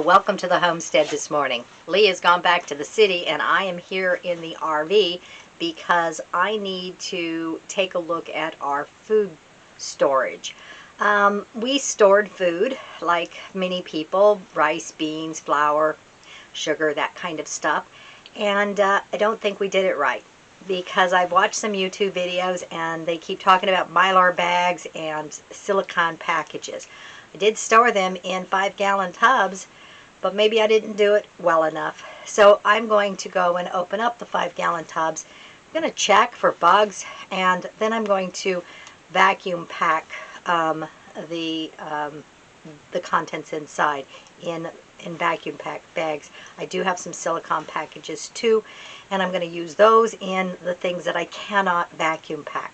welcome to the homestead this morning. Lee has gone back to the city and I am here in the RV because I need to take a look at our food storage. We stored food like many people, rice, beans, flour, sugar, that kind of stuff. And I don't think we did it right because I've watched some YouTube videos and they keep talking about Mylar bags and silicone packages. I did store them in 5-gallon tubs, but maybe I didn't do it well enough. So I'm going to go and open up the 5-gallon tubs. I'm going to check for bugs, and then I'm going to vacuum pack the contents inside in vacuum pack bags. I do have some silicone packages too, and I'm going to use those in the things that I cannot vacuum pack.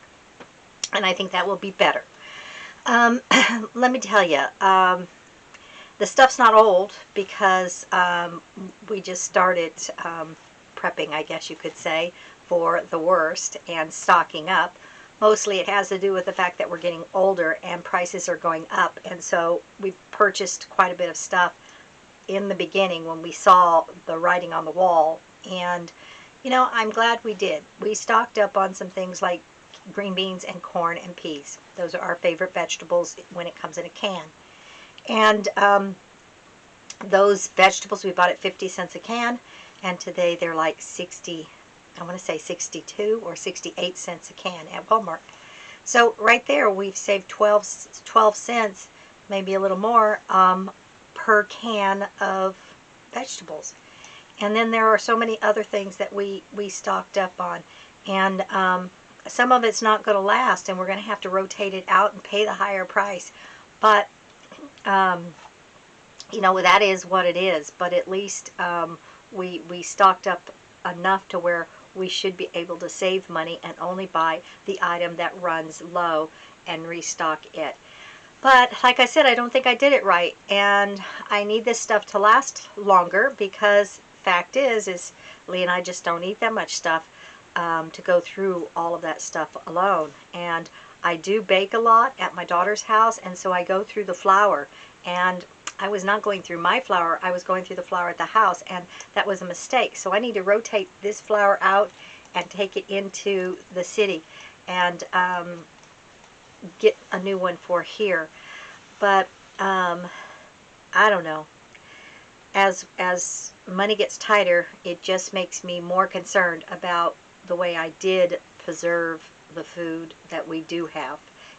And I think that will be better. Let me tell you, the stuff's not old because we just started prepping, I guess you could say, for the worst and stocking up. Mostly it has to do with the fact that we're getting older and prices are going up, and so we purchased quite a bit of stuff in the beginning when we saw the writing on the wall. And you know, I'm glad we did. We stocked up on some things like green beans and corn and peas. Those are our favorite vegetables when it comes in a can. And those vegetables we bought at 50 cents a can, and today they're like 60, I want to say 62 or 68 cents a can at Walmart. So right there we've saved 12 cents, maybe a little more, per can of vegetables. And then there are so many other things that we stocked up on. And some of it's not going to last, and we're going to have to rotate it out and pay the higher price. But, you know, that is what it is. But at least we stocked up enough to where we should be able to save money and only buy the item that runs low and restock it. But like I said, I don't think I did it right, and I need this stuff to last longer because fact is Lee and I just don't eat that much stuff to go through all of that stuff alone. And I do bake a lot at my daughter's house, and so I go through the flour, and I was not going through my flour, I was going through the flour at the house, and that was a mistake. So I need to rotate this flour out and take it into the city and get a new one for here. But I don't know. As money gets tighter, it just makes me more concerned about the way I did preserve the food that we do have.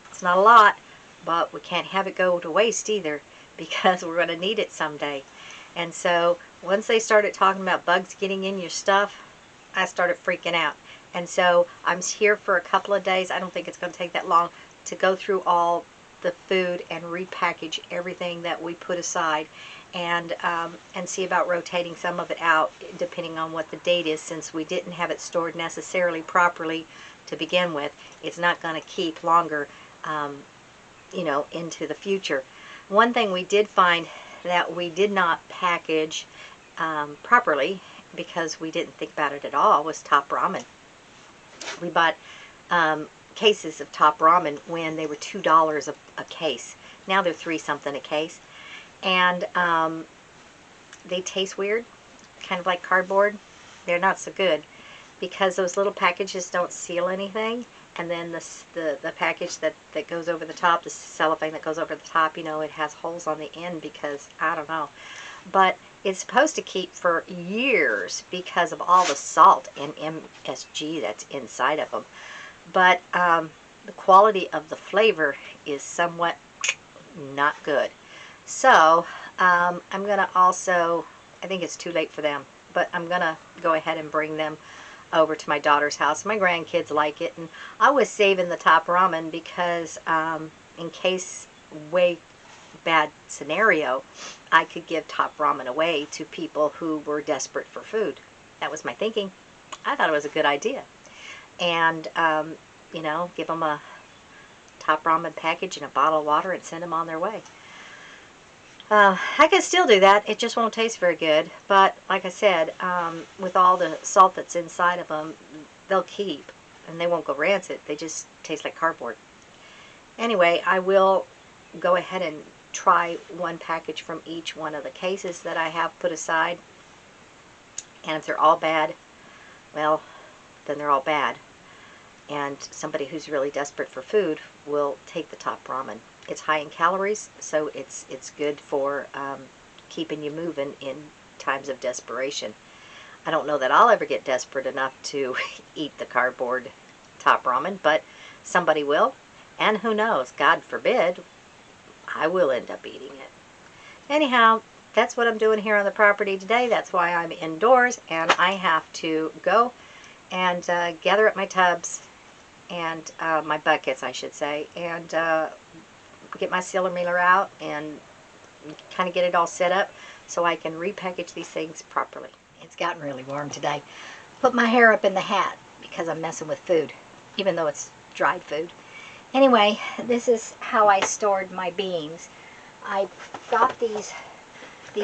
It's not a lot, but we can't have it go to waste either because we're going to need it someday. And so once they started talking about bugs getting in your stuff, I started freaking out. And so I'm here for a couple of days. I don't think it's going to take that long to go through all the food and repackage everything that we put aside, and see about rotating some of it out depending on what the date is, since we didn't have it stored necessarily properly to begin with. It's not going to keep longer, you know, into the future. One thing we did find that we did not package properly because we didn't think about it at all was top ramen. We bought cases of top ramen when they were $2 a case. Now they're 3 something a case, and they taste weird, kind of like cardboard. They're not so good because those little packages don't seal anything, and then the package that goes over the top, the cellophane that goes over the top, you know, it has holes on the end because I don't know, but it's supposed to keep for years because of all the salt and MSG that's inside of them. But the quality of the flavor is somewhat not good. So I'm going to also, I think it's too late for them, but I'm going to go ahead and bring them over to my daughter's house. My grandkids like it, and I was saving the top ramen because in case way bad scenario, I could give top ramen away to people who were desperate for food. That was my thinking. I thought it was a good idea. And, you know, give them a top ramen package and a bottle of water and send them on their way. I can still do that. It just won't taste very good. But, like I said, with all the salt that's inside of them, they'll keep. And they won't go rancid. They just taste like cardboard. Anyway, I will go ahead and try one package from each one of the cases that I have put aside. And if they're all bad, well, then they're all bad. And somebody who's really desperate for food will take the top ramen. It's high in calories, so it's good for keeping you moving in times of desperation. I don't know that I'll ever get desperate enough to eat the cardboard top ramen, but somebody will. And who knows, God forbid, I will end up eating it. Anyhow, that's what I'm doing here on the property today. That's why I'm indoors, and I have to go and gather up my tubs and my buckets, I should say, and get my sealer mealer out and kind of get it all set up so I can repackage these things properly. It's gotten really warm today. Put my hair up in the hat because I'm messing with food, even though it's dried food. Anyway, this is how I stored my beans. I got these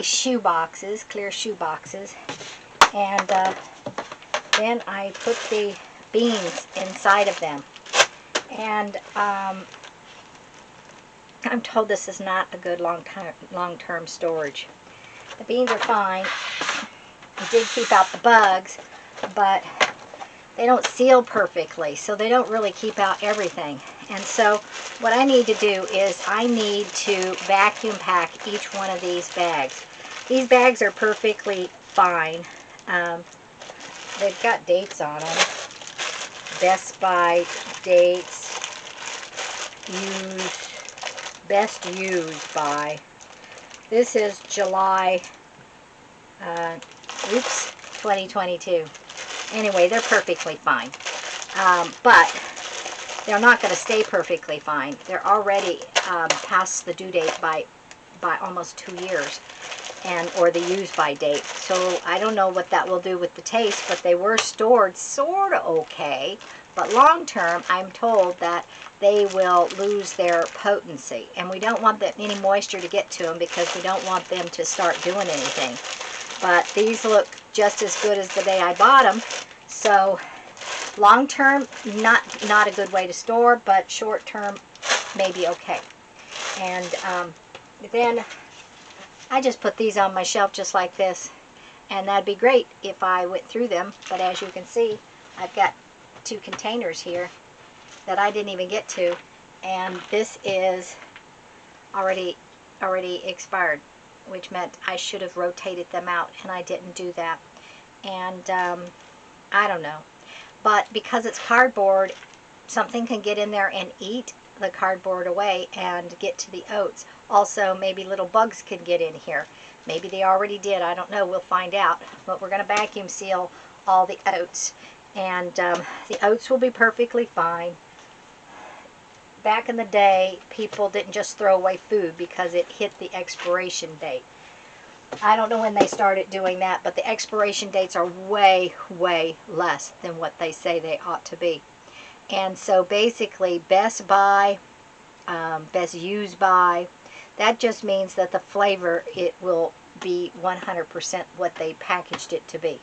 shoe boxes, clear shoe boxes, and then I put the beans inside of them. And I'm told this is not a good long-term storage. The beans are fine. I did keep out the bugs, but they don't seal perfectly, so they don't really keep out everything. And so what I need to do is I need to vacuum pack each one of these bags. These bags are perfectly fine. They've got dates on them. Best by dates. Best used by. This is July 2022. Anyway, they're perfectly fine. But they're not going to stay perfectly fine. They're already past the due date by almost 2 years, or the use by date. So I don't know what that will do with the taste, but they were stored sort of okay. But long term, I'm told that they will lose their potency. And we don't want any moisture to get to them because we don't want them to start doing anything. But these look just as good as the day I bought them. So long term, not a good way to store, but short term, maybe okay. And then I just put these on my shelf just like this. And that'd be great if I went through them. But as you can see, I've got 2 containers here that I didn't even get to. And this is already expired, which meant I should have rotated them out, and I didn't do that. And I don't know. But because it's cardboard, something can get in there and eat the cardboard away and get to the oats. Also, maybe little bugs can get in here. Maybe they already did. I don't know. We'll find out. But we're going to vacuum seal all the oats. And the oats will be perfectly fine. Back in the day, people didn't just throw away food because it hit the expiration date. I don't know when they started doing that, but the expiration dates are way, way less than what they say they ought to be. And so basically, best by, best used by, that just means that the flavor, it will be 100% what they packaged it to be.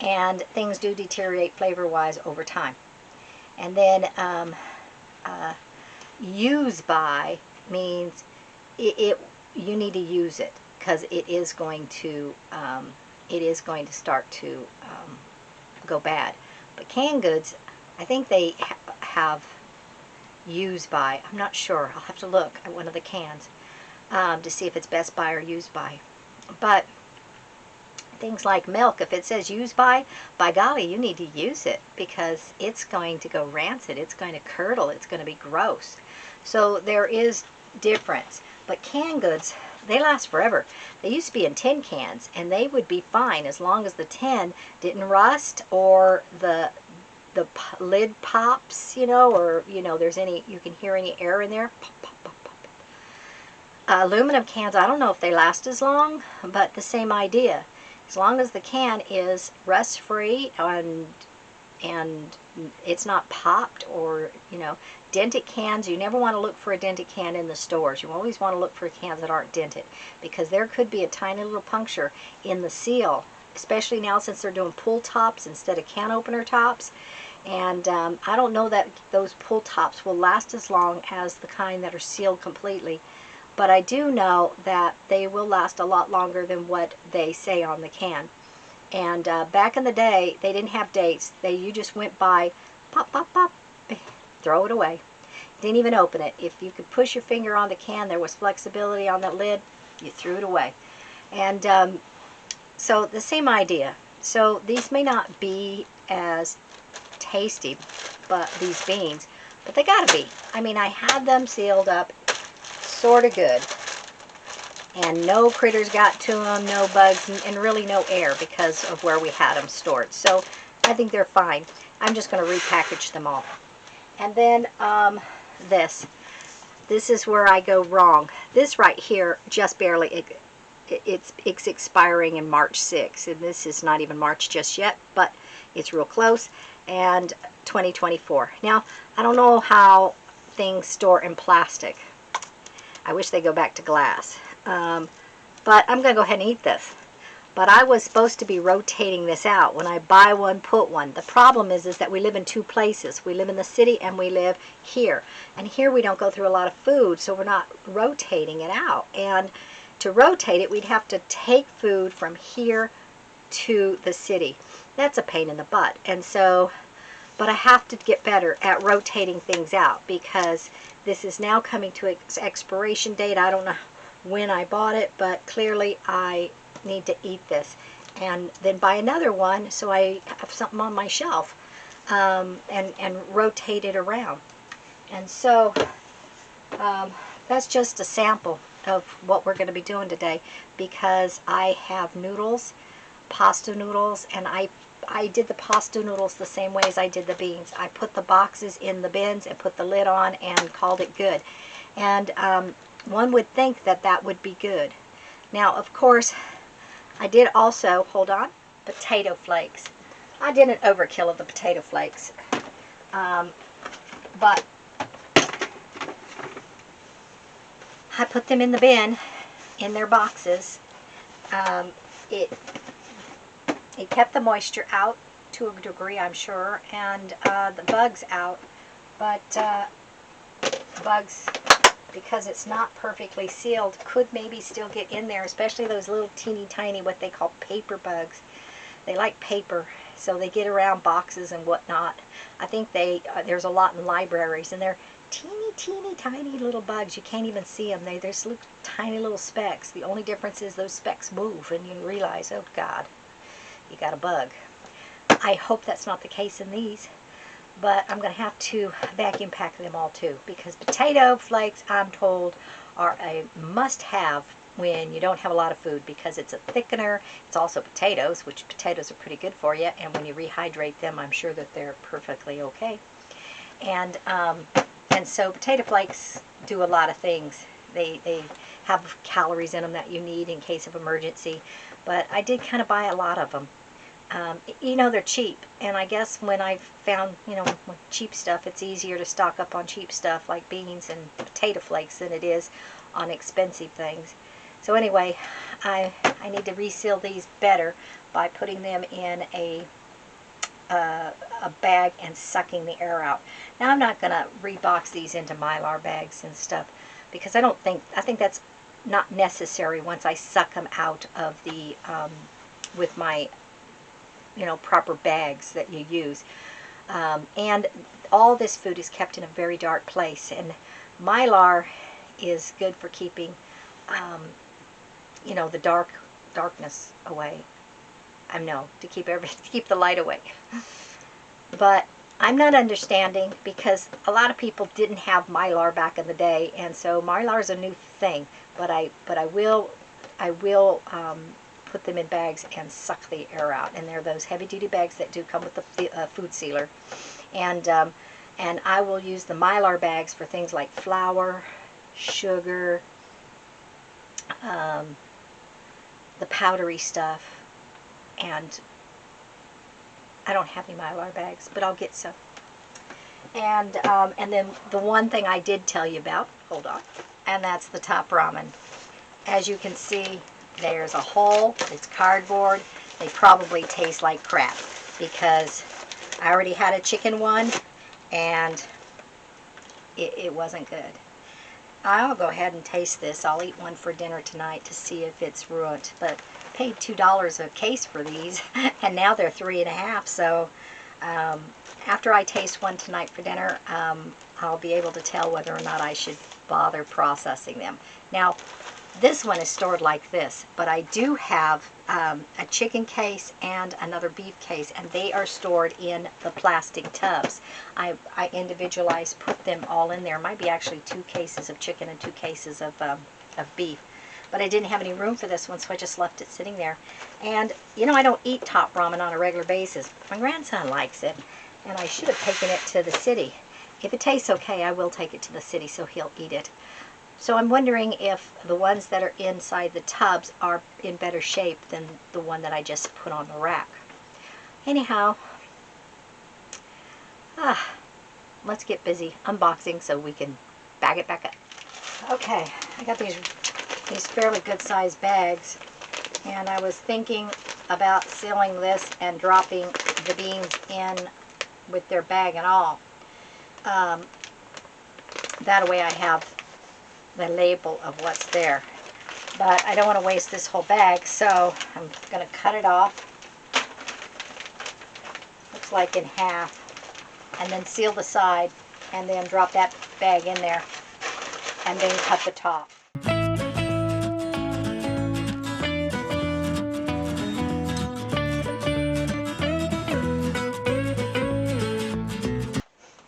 And things do deteriorate flavor-wise over time. And then use by means you need to use it, because it is going to start to go bad. But canned goods, I think they have use by. I'm not sure. I'll have to look at one of the cans to see if it's best by or used by. But things like milk, if it says use by golly, you need to use it, because it's going to go rancid, it's going to curdle, it's going to be gross. So there is difference. But canned goods, they last forever. They used to be in tin cans, and they would be fine as long as the tin didn't rust, or the lid pops, or there's any, you can hear any air in there. Pop, pop, pop, pop. Aluminum cans, I don't know if they last as long, but the same idea. As long as the can is rust-free and it's not popped, or dented cans, you never want to look for a dented can in the stores. You always want to look for cans that aren't dented, because there could be a tiny little puncture in the seal, especially now since they're doing pull tops instead of can opener tops. And I don't know that those pull tops will last as long as the kind that are sealed completely but I do know that they will last a lot longer than what they say on the can. And back in the day, they didn't have dates. You just went by, pop, pop, pop, throw it away. Didn't even open it. If you could push your finger on the can, there was flexibility on that lid, you threw it away. And so the same idea. So these may not be as tasty, but these beans, but they gotta be. I mean, I had them sealed up sort of good, and no critters got to them, no bugs, and really no air because of where we had them stored. So I think they're fine. I'm just going to repackage them all. And then this is where I go wrong. This right here just barely, it's expiring in March 6th, and this is not even March just yet, but it's real close, and 2024. Now, I don't know how things store in plastic. I wish they go back to glass. But I'm going to go ahead and eat this. But I was supposed to be rotating this out. When I buy one, put one. The problem is that we live in two places. We live in the city and we live here. And here we don't go through a lot of food, so we're not rotating it out. And to rotate it, we'd have to take food from here to the city. That's a pain in the butt. And so, but I have to get better at rotating things out because this is now coming to its expiration date. I don't know when I bought it, but clearly I need to eat this. And then buy another one so I have something on my shelf and rotate it around. And so that's just a sample of what we're going to be doing today, because I have noodles, pasta noodles, and I did the pasta noodles the same way as I did the beans. I put the boxes in the bins and put the lid on and called it good. And one would think that that would be good. Now, of course, I did also, hold on, potato flakes. I did an overkill of the potato flakes. But I put them in the bin, in their boxes. It kept the moisture out to a degree, I'm sure, and the bugs out. But bugs, because it's not perfectly sealed, could maybe still get in there, especially those little teeny tiny, what they call paper bugs. They like paper, so they get around boxes and whatnot. I think there's a lot in libraries, and they're teeny tiny little bugs. You can't even see them. They're just little, tiny little specks. The only difference is those specks move, and you realize, oh God, you got a bug. I hope that's not the case in these. But I'm going to have to vacuum pack them all too, because potato flakes, I'm told, are a must-have when you don't have a lot of food, because it's a thickener. It's also potatoes, which potatoes are pretty good for you, and when you rehydrate them, I'm sure that they're perfectly okay. And so potato flakes do a lot of things. They have calories in them that you need in case of emergency, but I did kind of buy a lot of them. They're cheap, and I guess when I found, with cheap stuff, it's easier to stock up on cheap stuff like beans and potato flakes than it is on expensive things. So anyway, I need to reseal these better by putting them in a bag and sucking the air out. Now, I'm not going to rebox these into Mylar bags and stuff, because I think that's not necessary once I suck them out of the, with my proper bags that you use. And all this food is kept in a very dark place, and Mylar is good for keeping the darkness away. To keep the light away. But I'm not understanding, because a lot of people didn't have Mylar back in the day, and so Mylar is a new thing. But I will put them in bags and suck the air out. And they're those heavy-duty bags that do come with the food sealer. And I will use the Mylar bags for things like flour, sugar, the powdery stuff. And I don't have any Mylar bags, but I'll get some. And then the one thing I did tell you about, hold on, and that's the top ramen. As you can see, there's a hole. It's cardboard. They probably taste like crap, because I already had a chicken one and it wasn't good. I'll go ahead and taste this. I'll eat one for dinner tonight to see if it's ruined. But I paid $2 a case for these, and now they're $3.50. So after I taste one tonight for dinner, I'll be able to tell whether or not I should bother processing them. Now, this one is stored like this, but I do have a chicken case and another beef case, and they are stored in the plastic tubs. I individualized, put them all in there. Might be actually 2 cases of chicken and 2 cases of beef. But I didn't have any room for this one, so I just left it sitting there. And, you know, I don't eat top ramen on a regular basis. My grandson likes it, and I should have taken it to the city. If it tastes okay, I will take it to the city so he'll eat it. So I'm wondering if the ones that are inside the tubs are in better shape than the one that I just put on the rack. Anyhow, let's get busy unboxing so we can bag it back up. Okay, I got these fairly good sized bags, and I was thinking about sealing this and dropping the beans in with their bag and all. That way I have the label of what's there. But I don't want to waste this whole bag, so I'm going to cut it off. Looks like in half. And then seal the side, and then drop that bag in there, and then cut the top.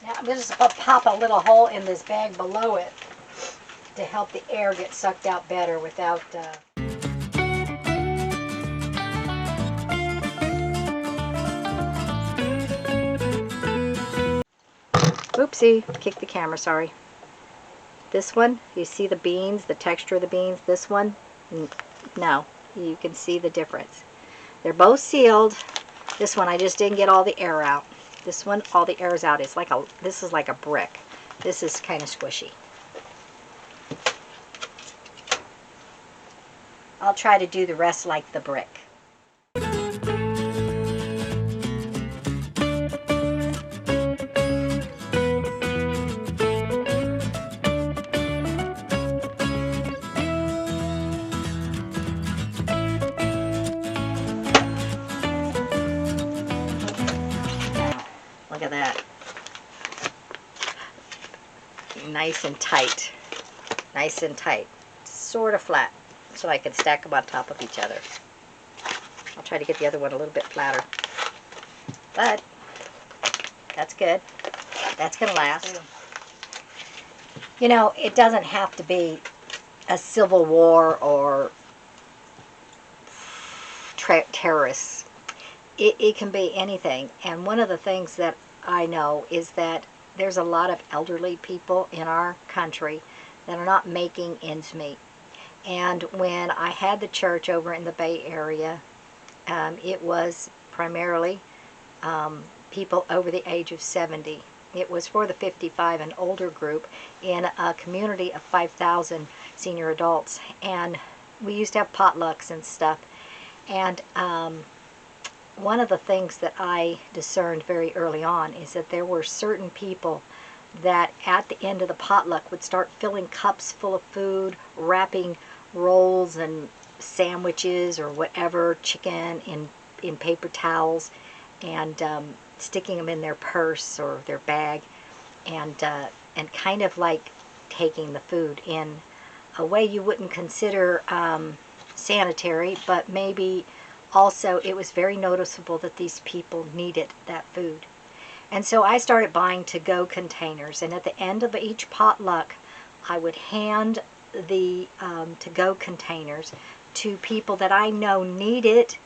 Now I'm just going to pop a little hole in this bag below it to help the air get sucked out better without Oopsie, kicked the camera, sorry. This one, you see the beans, the texture of the beans. This one, no, you can see the difference. They're both sealed. This one, I just didn't get all the air out. This one, all the air is out. It's like this is like a brick. This is kind of squishy. I'll try to do the rest like the brick. Look at that. Nice and tight. Nice and tight. Sort of flat, so I can stack them on top of each other. I'll try to get the other one a little bit flatter. But that's good. That's going to last. You know, it doesn't have to be a civil war or terrorists. It can be anything. And one of the things that I know is that there's a lot of elderly people in our country that are not making ends meet. And when I had the church over in the Bay Area, it was primarily people over the age of 70. It was for the 55 and older group in a community of 5,000 senior adults. And we used to have potlucks and stuff. And one of the things that I discerned very early on is that there were certain people that at the end of the potluck would start filling cups full of food, wrapping rolls and sandwiches or whatever, chicken in paper towels, and sticking them in their purse or their bag, and kind of like taking the food in a way you wouldn't consider sanitary, but maybe also it was very noticeable that these people needed that food. And so I started buying to-go containers, and at the end of each potluck I would hand the to-go containers to people that I know needed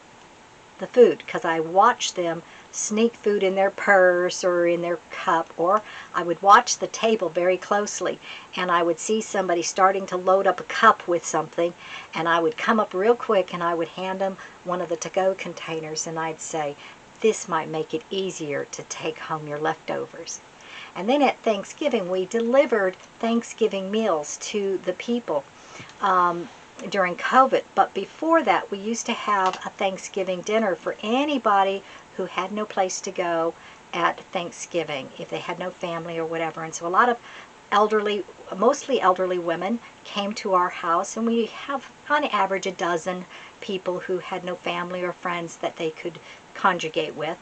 the food, because I watched them sneak food in their purse or in their cup, or I would watch the table very closely, and I would see somebody starting to load up a cup with something, and I would come up real quick and I would hand them one of the to-go containers, and I'd say, this might make it easier to take home your leftovers. And then at Thanksgiving, we delivered Thanksgiving meals to the people during COVID. But before that, we used to have a Thanksgiving dinner for anybody who had no place to go at Thanksgiving, if they had no family or whatever. And so a lot of mostly elderly women came to our house, and we have on average a dozen people who had no family or friends that they could conjugate with.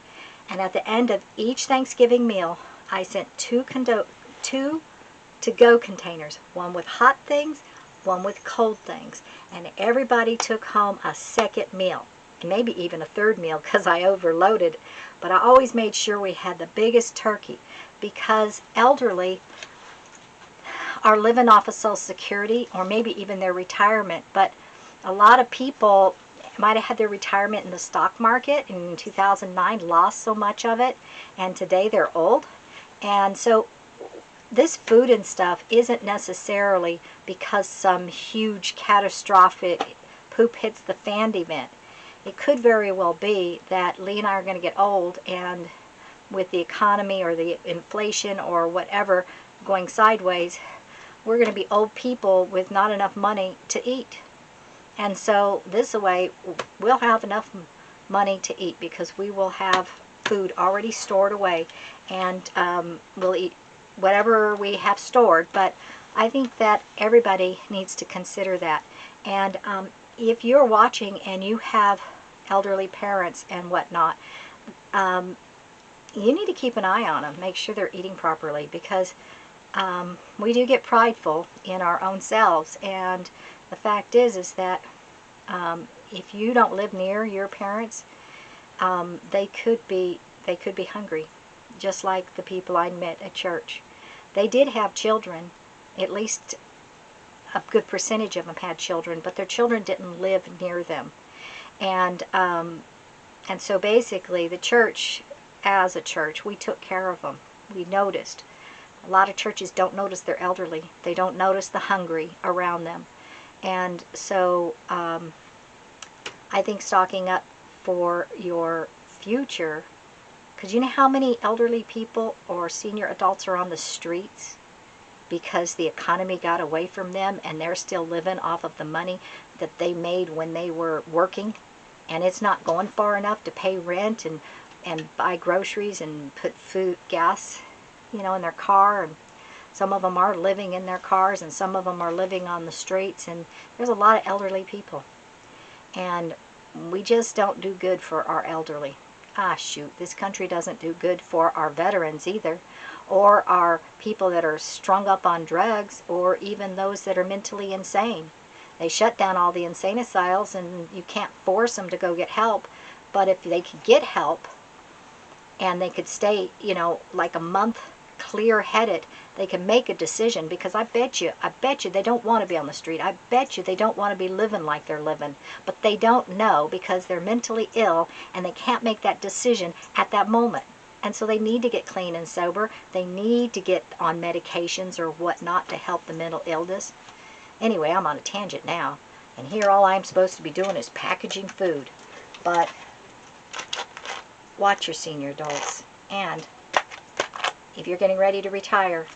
And at the end of each Thanksgiving meal, I sent two to-go containers, one with hot things, one with cold things, and everybody took home a second meal, maybe even a third meal because I overloaded. But I always made sure we had the biggest turkey, because elderly are living off of Social Security or maybe even their retirement. But a lot of people might have had their retirement in the stock market in 2009, lost so much of it, and today they're old. And so this food and stuff isn't necessarily because some huge catastrophic poop hits the fan event. It could very well be that Lee and I are going to get old, and with the economy or the inflation or whatever going sideways, we're going to be old people with not enough money to eat. And so this way we'll have enough money to eat, because we will have food already stored away, and we'll eat whatever we have stored. But I think that everybody needs to consider that. And if you're watching and you have elderly parents and whatnot, you need to keep an eye on them, make sure they're eating properly, because we do get prideful in our own selves. And the fact is that if you don't live near your parents, they could be hungry, just like the people I met at church. They did have children. At least a good percentage of them had children, but their children didn't live near them. And so basically the church, as a church, we took care of them. We noticed. A lot of churches don't notice their elderly. They don't notice the hungry around them. And so I think stocking up for your future, because you know how many elderly people or senior adults are on the streets because the economy got away from them, and they're still living off of the money that they made when they were working, and it's not going far enough to pay rent and buy groceries and put food, gas, in their car. And some of them are living in their cars, and some of them are living on the streets, and there's a lot of elderly people. And we just don't do good for our elderly. Shoot, this country doesn't do good for our veterans either, or our people that are strung up on drugs, or even those that are mentally insane. They shut down all the insane asylums, and you can't force them to go get help. But if they could get help, and they could stay, like a month clear-headed, they can make a decision. Because I bet you they don't want to be on the street. I bet you they don't want to be living like they're living. But they don't know, because they're mentally ill, and they can't make that decision at that moment. And so they need to get clean and sober. They need to get on medications or whatnot to help the mental illness. Anyway, I'm on a tangent now. And here all I'm supposed to be doing is packaging food. But watch your senior adults. And if you're getting ready to retire,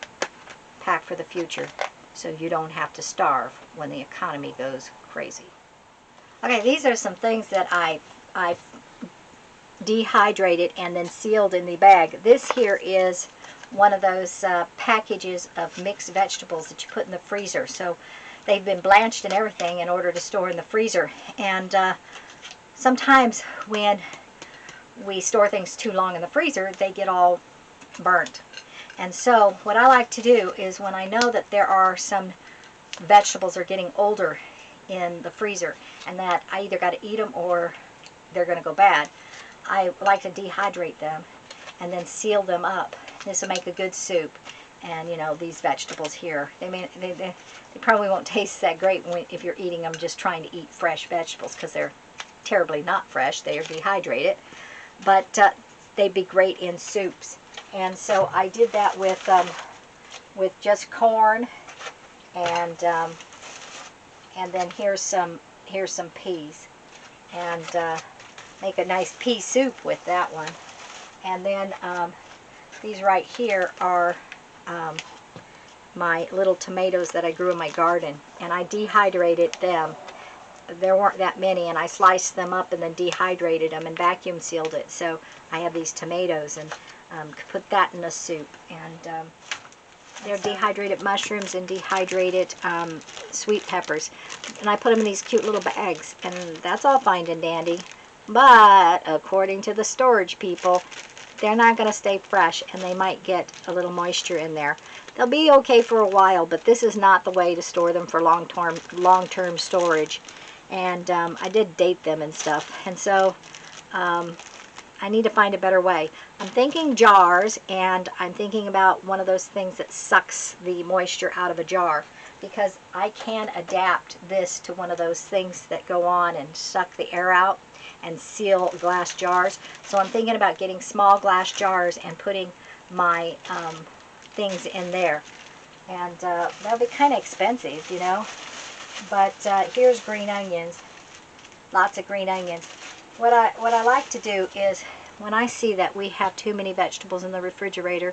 pack for the future so you don't have to starve when the economy goes crazy. Okay, these are some things that I dehydrated and then sealed in the bag. This here is one of those packages of mixed vegetables that you put in the freezer. So they've been blanched and everything in order to store in the freezer. And sometimes when we store things too long in the freezer, they get all burnt. And so what I like to do is, when I know that there are some vegetables are getting older in the freezer and that I either got to eat them or they're going to go bad, I like to dehydrate them and then seal them up. This will make a good soup. And these vegetables here, they probably won't taste that great if you're eating them just trying to eat fresh vegetables, because they're terribly not fresh. They are dehydrated. But they'd be great in soups. And so I did that with just corn, and then here's some peas, and make a nice pea soup with that one. And then these right here are my little tomatoes that I grew in my garden, and I dehydrated them. There weren't that many, and I sliced them up and then dehydrated them and vacuum sealed it. So I have these tomatoes, and could put that in a soup. And They're dehydrated mushrooms and dehydrated sweet peppers. And I put them in these cute little bags, and that's all fine and dandy. But according to the storage people, they're not going to stay fresh, and they might get a little moisture in there. They'll be okay for a while, but this is not the way to store them for long-term storage. And I did date them and stuff, and so I need to find a better way. I'm thinking jars, and I'm thinking about one of those things that sucks the moisture out of a jar, because I can adapt this to one of those things that go on and suck the air out and seal glass jars. So I'm thinking about getting small glass jars and putting my things in there. And that'll be kind of expensive, you know. But here's green onions. Lots of green onions. What I like to do is, when I see that we have too many vegetables in the refrigerator,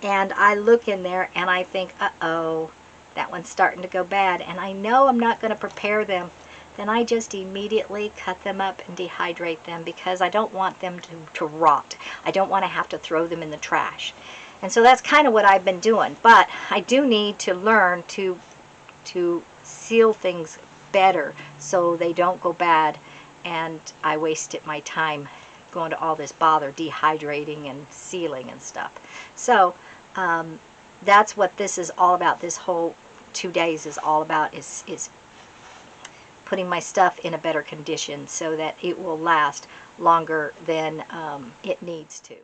and I look in there and I think, uh-oh, that one's starting to go bad, and I know I'm not going to prepare them, then I just immediately cut them up and dehydrate them, because I don't want them to rot. I don't want to have to throw them in the trash. And so that's kind of what I've been doing. But I do need to learn to seal things better so they don't go bad, and I wasted my time going to all this bother dehydrating and sealing and stuff. So that's what this is all about. This whole 2 days is all about, is putting my stuff in a better condition so that it will last longer than it needs to.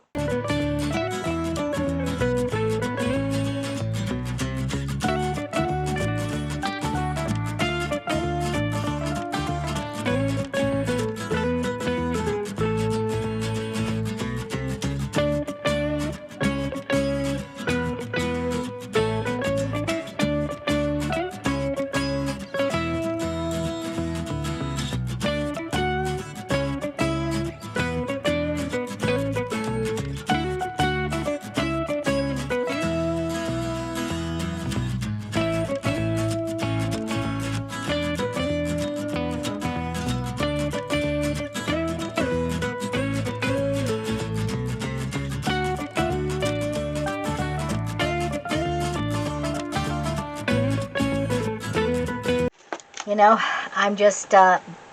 You know, I'm just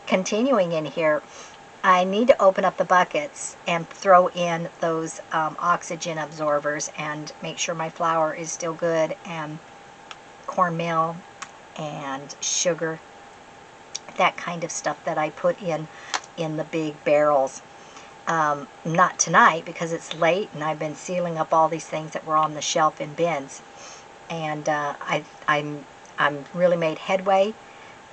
continuing in here. I need to open up the buckets and throw in those oxygen absorbers and make sure my flour is still good, and cornmeal and sugar, that kind of stuff that I put in the big barrels. Not tonight, because it's late and I've been sealing up all these things that were on the shelf in bins. And I'm really made headway.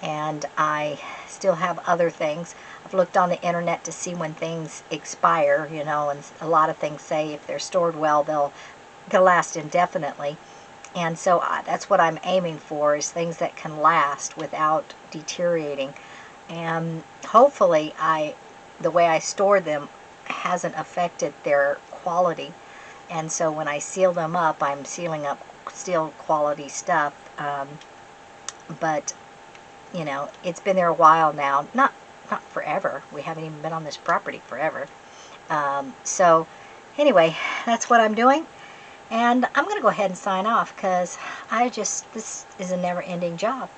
And I still have other things. I've looked on the internet to see when things expire, you know, and a lot of things say if they're stored well, they'll last indefinitely. And so that's what I'm aiming for, is things that can last without deteriorating. And hopefully the way I store them hasn't affected their quality. And so when I seal them up, I'm sealing up still quality stuff. But you know, it's been there a while now. Not forever. We haven't even been on this property forever. So anyway, that's what I'm doing. And I'm going to go ahead and sign off, because this is a never-ending job.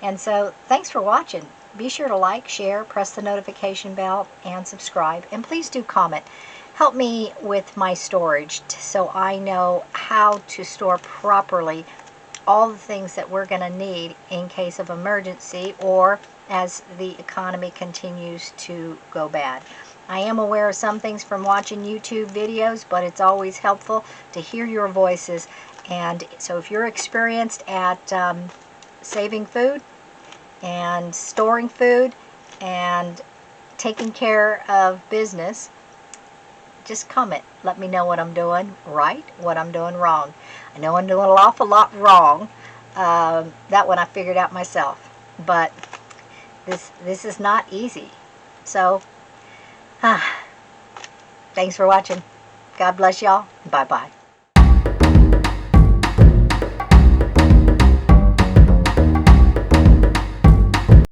And so thanks for watching. Be sure to like, share, press the notification bell, and subscribe. And please do comment. Help me with my storage so I know how to store properly all the things that we're going to need in case of emergency, or as the economy continues to go bad. I am aware of some things from watching YouTube videos, but it's always helpful to hear your voices. And so if you're experienced at saving food and storing food and taking care of business, just comment. Let me know what I'm doing right, what I'm doing wrong. I know I'm doing an awful lot wrong. That one I figured out myself. But this is not easy. So, thanks for watching. God bless y'all. Bye-bye.